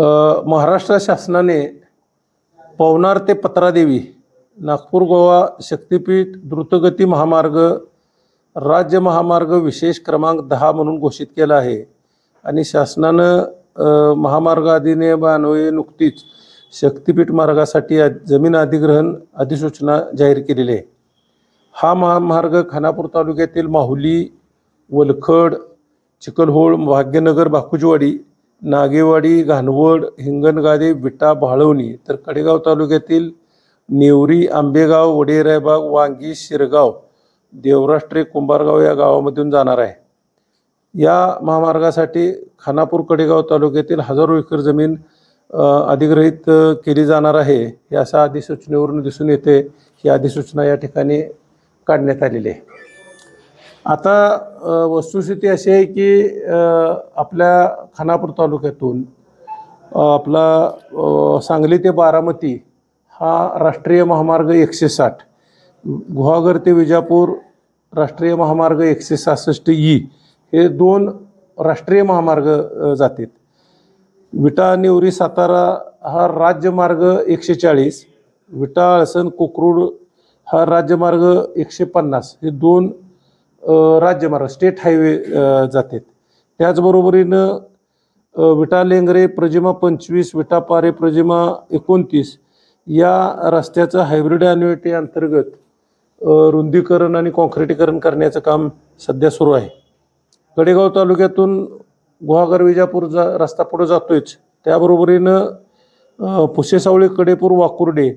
महाराष्ट्र शासनाने पवनार ते पत्रादेवी नागपूर गोवा शक्तिपीठ द्रुतगती महामार्ग राज्य महामार्ग विशेष क्रमांक 10 म्हणून घोषित केला आहे आणि शासनानं महामार्ग अधिनियमान्वये नुकतीच शक्तिपीठ मार्गासाठी जमीन अधिग्रहण अधिसूचना जाहीर केलेली आहे। हा महामार्ग खानापूर तालुक्यातील माहुली, वलखड, चिखलहोळ, भाग्यनगर, बाकुजवाडी, नागेवाडी, घाणवड, हिंगणगादे, विटा, भाळवणी तर कडेगाव तालुक्यातील नेवरी, आंबेगाव, वडेरायबाग, वांगी, शिरगाव, देवराष्ट्रे, कुंभारगाव या गावामधून जाणार आहे। या महामार्गासाठी खानापूर कडेगाव तालुक्यातील हजारो एकर जमीन अधिग्रहित केली जाणार आहे हे अशा अधिसूचनेवरून दिसून येते। ही अधिसूचना या ठिकाणी काढण्यात आलेली आहे। आता वस्तुस्थिती अशी आहे की आपल्या खानापूर तालुक्यातून आपला सांगली ते बारामती हा राष्ट्रीय महामार्ग 160, गुहागर ते विजापूर राष्ट्रीय महामार्ग 166E हे 2 राष्ट्रीय महामार्ग जातात। विटा नेवरी सातारा हा राज्यमार्ग 140, विटा अळसन कोकरूड हा राज्यमार्ग 150 हे 2 राज्यमार्ग स्टेट हायवे जातात। त्याचबरोबरीनं विटा लेंगरे प्रजिमा 25, विटा पारे प्रजिमा 29 या रस्त्याचं हायब्रिड ॲन्युइटी अंतर्गत रुंदीकरण आणि कॉन्क्रिटीकरण करण्याचं काम सध्या सुरू आहे। कडेगाव तालुक्यातून गुहागर विजापूर रस्ता पुढे जातोयच, त्याबरोबरीनं पुशेसावळी कडेपूर वाकुर्डे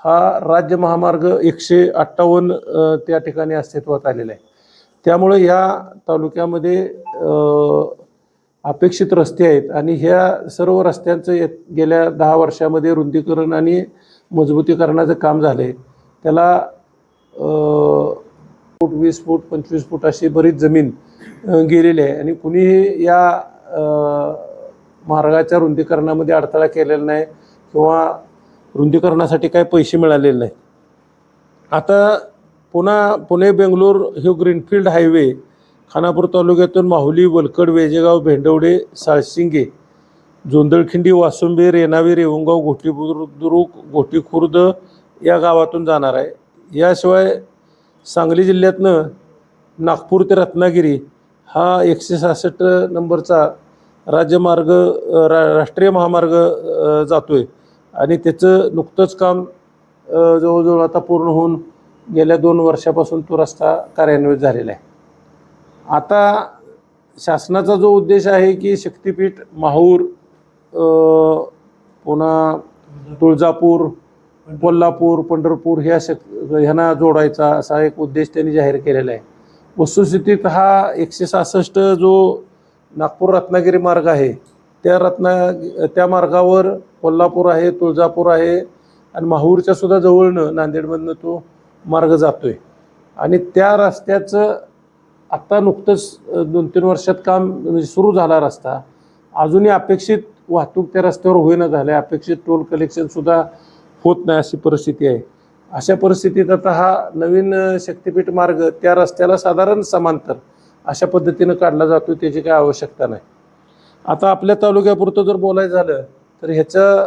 हा राज्य महामार्ग 158 त्या ठिकाणी अस्तित्वात आलेला आहे। त्यामुळे या तालुक्यामध्ये अपेक्षित रस्ते आहेत आणि ह्या सर्व रस्त्यांचं गेल्या 10 वर्षामध्ये रुंदीकरण आणि मजबूतीकरणाचं काम झालं आहे। त्याला फूट 20 फूट 25 फूट अशी बरीच जमीन गेलेली आहे आणि कुणीही या मार्गाच्या रुंदीकरणामध्ये अडथळा केलेला नाही किंवा रुंदीकरणासाठी काही पैसे मिळालेले नाही। आता पुणे बेंगलोर हे ग्रीनफील्ड हायवे खानापूर तालुक्यातून माहुली, वलखड, वेजेगाव, भेंडवडे, साळशिंगे, जोंदळखिंडी, वासुंबे, रेणावी, रेवणगाव, घोटी बुद्रुक, घोटी खुर्द या गावातून जाणार आहे। याशिवाय सांगली जिल्ह्यातनं नागपूर ते रत्नागिरी हा 166 नंबरचा राज्यमार्ग राष्ट्रीय महामार्ग जातोय आणि त्याचं नुकतंच काम जवळजवळ आता पूर्ण होऊन गेल्या 2 वर्षापासून तो रस्ता कार्यान्वित झालेला आहे। आता शासनाचा जो उद्देश आहे की शक्तिपीठ माहूर, पुन्हा तुळजापूर, कोल्हापूर, पंढरपूर ह्यांना जोडायचा असा एक उद्देश त्यांनी जाहीर केलेला आहे। वस्तुस्थितीत हा 166 जो नागपूर रत्नागिरी मार्ग आहे त्या मार्गावर कोल्हापूर आहे, तुळजापूर आहे आणि माहूरच्या सुद्धा जवळनं नांदेडमधनं तो मार्ग जातोय आणि त्या रस्त्याचं आत्ता नुकतंच 2-3 वर्षात काम सुरू झाला रस्ता। अजूनही अपेक्षित वाहतूक त्या रस्त्यावर होईना झालं आहे, अपेक्षित टोल कलेक्शनसुद्धा होत नाही अशी परिस्थिती आहे। अशा परिस्थितीत आता हा नवीन शक्तिपीठ मार्ग त्या रस्त्याला साधारण समांतर अशा पद्धतीनं काढला जातो, त्याची काय आवश्यकता नाही। आता आपल्या तालुक्यापुरतं जर बोलायचं झालं तर ह्याच्या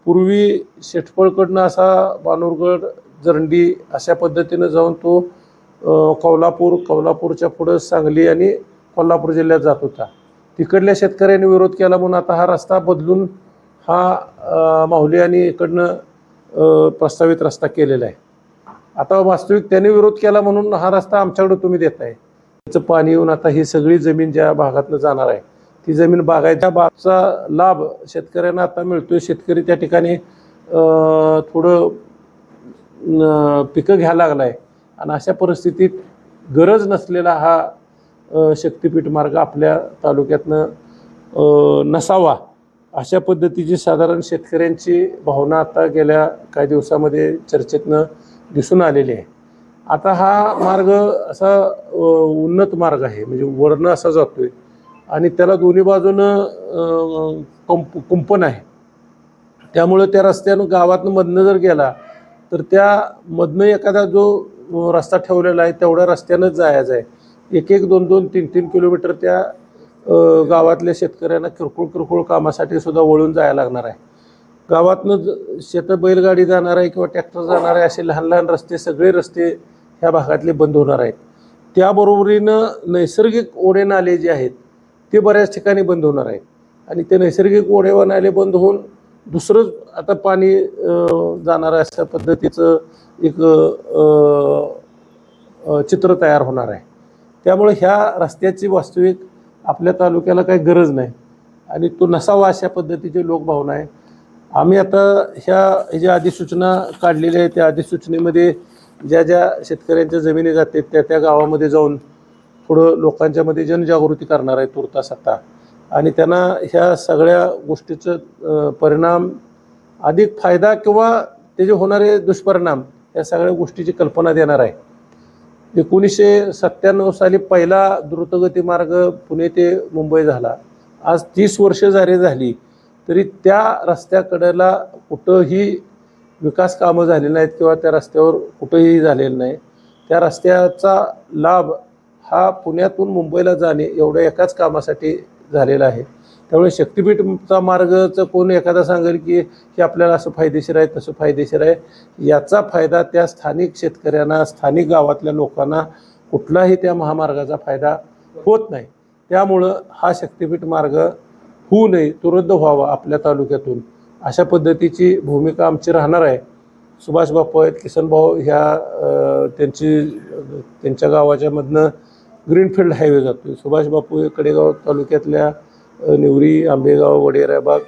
पूर्वी शेटफळकडनं असा बानूरगड, जरंडी अशा पद्धतीनं जाऊन तो कोल्हापूरच्या पुढं सांगली आणि कोल्हापूर जिल्ह्यात जात होता। तिकडल्या शेतकऱ्यांनी विरोध केला म्हणून आता हा रस्ता बदलून हा माहुली आणि इकडनं प्रस्तावित रस्ता केलेला आहे। आता वास्तविक त्यांनी विरोध केला म्हणून हा रस्ता आमच्याकडे तुम्ही देताय, त्याचं पाणी येऊन आता ही सगळी जमीन ज्या भागातनं जाणार आहे ती जमीन बागायच्या बागचा लाभ शेतकऱ्यांना आता मिळतोय। शेतकरी त्या ठिकाणी थोडं पिकं घ्यायला लागला आहे आणि अशा परिस्थितीत गरज नसलेला हा शक्तिपीठ मार्ग आपल्या तालुक्यातनं नसावा अशा पद्धतीची साधारण शेतकऱ्यांची भावना आता गेल्या काही दिवसामध्ये चर्चेतनं दिसून आलेली आहे। आता हा मार्ग असा उन्नत मार्ग आहे, म्हणजे वरनं असा जातोय आणि त्याला दोन्ही बाजूनं कुंपण आहे। त्यामुळे त्या रस्त्यानं गावातनं मधनं जर गेला तर त्या मधनं एखादा जो रस्ता ठेवलेला आहे तेवढ्या रस्त्यानंच जायचं आहे। 1-1, 2-2, 3-3 किलोमीटर त्या गावातल्या शेतकऱ्यांना किरकोळ कामासाठी सुद्धा वळून जायला लागणार आहे. गावातनं शेतं बैलगाडी जाणार आहे किंवा ट्रॅक्टर जाणार आहे असे लहान लहान रस्ते, सगळे रस्ते ह्या भागातले बंद होणार आहेत. त्याबरोबरीनं नैसर्गिक ओढे नाले जे आहेत ते बऱ्याच ठिकाणी बंद होणार आहेत आणि ते नैसर्गिक ओढे व नाले बंद होऊन दुसरं आता पाणी जाणार अशा पद्धतीचं एक चित्र तयार होणार आहे. त्यामुळे ह्या रस्त्याची वास्तविक आपल्या तालुक्याला काही गरज नाही आणि तो नसावा अशा पद्धतीची लोकभावना आहे. आम्ही आता ह्या अधिसूचना काढलेल्या आहे. त्या अधिसूचनेमध्ये ज्या शेतकऱ्यांच्या जमिनी जाते त्या गावामध्ये जाऊन थोडं लोकांच्यामध्ये जनजागृती करणार आहे तुर्तास आता आणि त्यांना ह्या सगळ्या गोष्टीचं परिणाम अधिक फायदा किंवा त्याचे होणारे दुष्परिणाम या सगळ्या गोष्टीची कल्पना देणार आहे. 1997 साली पहिला द्रुतगती मार्ग पुणे ते मुंबई झाला. आज 30 वर्ष झाली तरी त्या रस्त्याकडेला कुठंही विकास कामं झालेली नाहीत किंवा त्या रस्त्यावर कुठंही झालेलं नाही. त्या रस्त्याचा लाभ हा पुण्यातून मुंबईला जाणे एवढ्या एकाच कामासाठी झालेला आहे. त्यामुळे शक्तिपीठचा मार्गचं कोण एखादा सांगेल की हे आपल्याला असं फायदेशीर आहे तसं फायदेशीर आहे, याचा फायदा त्या स्थानिक शेतकऱ्यांना, स्थानिक गावातल्या लोकांना कुठलाही त्या महामार्गाचा फायदा होत नाही. त्यामुळं हा शक्तिपीठ मार्ग होऊ नये, तो रद्द व्हावा आपल्या तालुक्यातून, अशा पद्धतीची भूमिका आमची राहणार आहे. सुभाष बापू आहेत, किसनभाऊ त्यांच्या गावाच्या मधनं ग्रीनफील्ड हायवे जातो. सुभाष बापू कडेगाव तालुक्यातल्या निवरी, आंबेगाव, वडेराबाग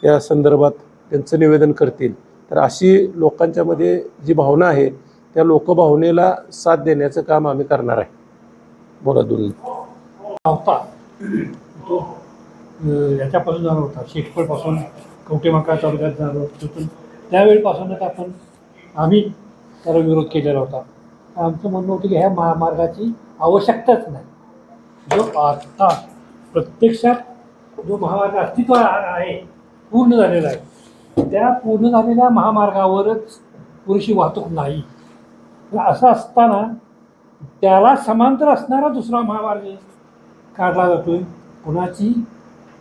या संदर्भात त्यांचं निवेदन करतील. तर अशी लोकांच्यामध्ये जी भावना आहे त्या लोकभावनेला साथ देण्याचं काम आम्ही करणार आहे. बोला दोन्ही. होता तो याच्यापासून झाला होता, शेतकळपासून कवटेमंकाळ तालुक्यात झालं होतं. त्यावेळीपासूनच आम्ही त्याला विरोध केलेला होता. आमचं म्हणणं होतं की ह्या महामार्गाची आवश्यकताच नाही. जो आता प्रत्यक्षात जो महामार्ग अस्तित्वात आहे, पूर्ण झालेला आहे, त्या पूर्ण झालेल्या महामार्गावरच पुरेशी वाहतूक नाही. असं असताना त्याला समांतर असणारा दुसरा महामार्ग काढला जातोय. कुणाची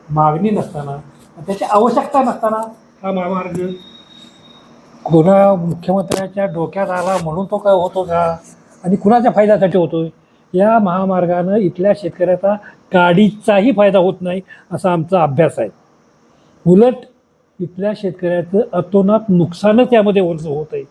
मागणी नसताना, त्याची आवश्यकता नसताना हा महामार्ग कोणा मुख्यमंत्र्याच्या डोक्यात आला म्हणून तो काय होतो का आणि कुणाच्या फायद्यासाठी होतोय? या महामार्गानं इथल्या शेतकऱ्याचा काडीचाही फायदा होत नाही असा आमचा अभ्यास आहे. उलट इथल्या शेतकऱ्याचं अतोनात नुकसानच यामध्ये होत आहे.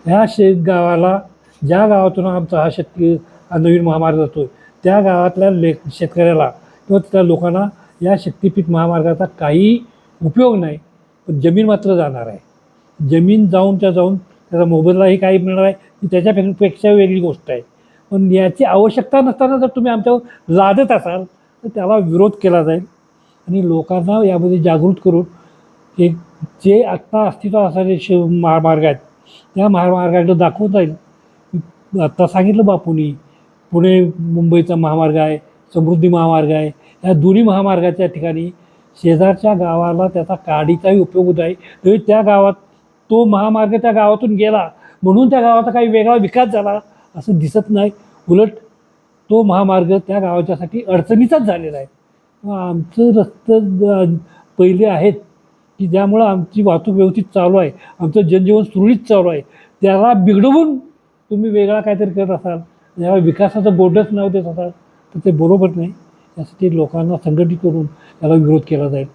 ह्या गावाला, ज्या गावातून आमचा हा नवीन महामार्ग जातो त्या गावातल्या शेतकऱ्याला किंवा तिथल्या लोकांना या शक्तिपीठ महामार्गाचा काही उपयोग नाही. पण जमीन मात्र जाणार आहे. जमीन जाऊन त्याचा मोबदलाही काही मिळणार आहे, ही त्याच्यापेक्षा वेगळी गोष्ट आहे. पण याची आवश्यकता नसताना जर तुम्ही आमच्यावर लादत असाल तर त्याला विरोध केला जाईल आणि लोकांना यामध्ये जागृत करून हे जे आत्ता अस्तित्वात असणारे महामार्ग आहेत त्या महामार्गाकडे दाखवत जाईल. आत्ता सांगितलं बापूंनी, पुणे मुंबईचा महामार्ग आहे, समृद्धी महामार्ग आहे. या दोन्ही महामार्गाच्या ठिकाणी शेजारच्या गावाला त्याचा काडीचाही उपयोग होत आहे. तरी त्या गावात तो महामार्ग त्या गावातून गेला म्हणून त्या गावाचा काही वेगळा विकास झाला असं दिसत नाही. उलट तो महामार्ग त्या गावाच्यासाठी अडचणीचाच झालेला आहे. आमचं रस्ते पहिले आहेत की ज्यामुळं आमची वाहतूक व्यवस्थित चालू आहे, आमचं जनजीवन सुरळीत चालू आहे, त्याला बिघडवून तुम्ही वेगळा काहीतरी करत असाल, याला विकासाचं बोर्डच नाव देत असाल तर ते बरोबर नाही. यासाठी लोकांना संघटित करून याला विरोध केला जाईल.